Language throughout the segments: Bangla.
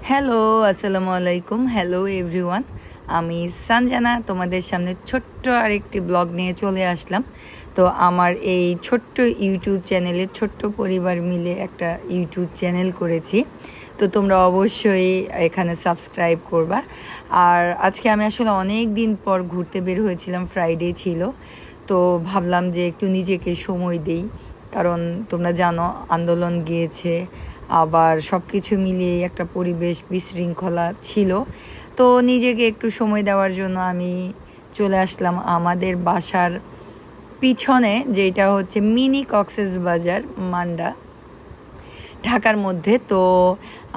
হ্যালো, আসসালামু আলাইকুম। Hello everyone. আমি সানজানা তোমাদের সামনে ছোট্ট আরেকটি ব্লগ নিয়ে চলে আসলাম। তো আমার এই ছোট্ট ইউটিউব চ্যানেলে ছোট্ট পরিবার মিলে একটা ইউটিউব চ্যানেল করেছি। তো তোমরা অবশ্যই এখানে সাবস্ক্রাইব করবা। আর আজকে আমি আসলে অনেক দিন পর ঘুরতে বের হয়েছিলাম, ফ্রাইডে ছিল। তো ভাবলাম যে একটু নিজেকে সময় দেই, কারণ তোমরা জানো আন্দোলন গিয়েছে, আবার সব কিছু মিলিয়ে একটা পরিবেশ বিশৃঙ্খলা ছিল। তো নিজেকে একটু সময় দেওয়ার জন্য আমি চলে আসলাম আমাদের বাসার পিছনে, যেটা হচ্ছে মিনি কক্সবাজার মান্ডা, ঢাকার মধ্যে। তো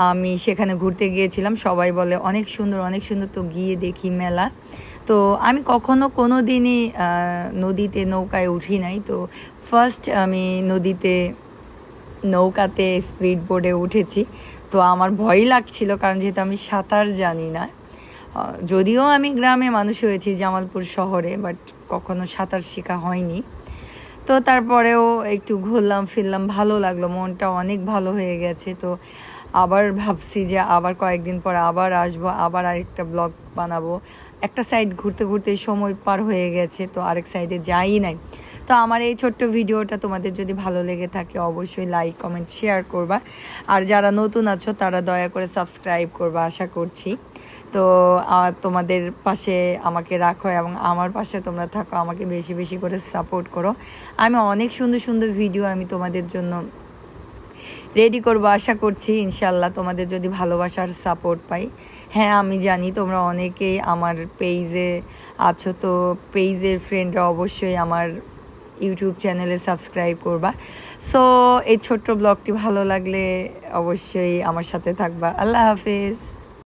আমি সেখানে ঘুরতে গিয়েছিলাম। সবাই বলে অনেক সুন্দর অনেক সুন্দর, তো গিয়ে দেখি মেলা। তো আমি কখনো কোনো দিনই নদীতে নৌকায় উঠি নাই। তো ফার্স্ট আমি নৌকাতে স্পিড বোর্ডে উঠেছি। তো আমার ভয়ই লাগছিল, কারণ যেহেতু আমি সাঁতার জানি না। যদিও আমি গ্রামে মানুষ হয়েছি, জামালপুর শহরে, বাট কখনো সাঁতার শেখা হয়নি। তো তারপরেও একটু ঘুরলাম ফিরলাম, ভালো লাগলো, মনটা অনেক ভালো হয়ে গেছে। তো আবার ভাবছি যে আবার কয়েকদিন পর আবার আসবো, আবার আরেকটা ব্লগ বানাবো। একটা সাইড ঘুরতে ঘুরতে সময় পার হয়ে গেছে, তো আরেক সাইডে যাই নাই। তো আমার এই ছোট্ট ভিডিওটা তোমাদের যদি ভালো লেগে থাকে অবশ্যই লাইক কমেন্ট শেয়ার করবা। আর যারা নতুন আছো তারা দয়া করে সাবস্ক্রাইব করবা আশা করছি। তো তোমাদের পাশে আমাকে রাখো এবং আমার পাশে তোমরা থাকো, আমাকে বেশি বেশি করে সাপোর্ট করো। আমি অনেক সুন্দর সুন্দর ভিডিও আমি তোমাদের জন্য রেডি করবো আশা করছি, ইনশাল্লাহ তোমাদের যদি ভালোবাসার সাপোর্ট পাই। হ্যাঁ, আমি জানি তোমরা অনেকেই আমার পেজে আছো, তো পেজের ফ্রেন্ডরা অবশ্যই আমার ইউটিউব চ্যানেলে সাবস্ক্রাইব করবা। সো এই ছোট্ট ব্লগটি ভালো লাগলে অবশ্যই আমার সাথে থাকবা। আল্লাহ হাফেজ।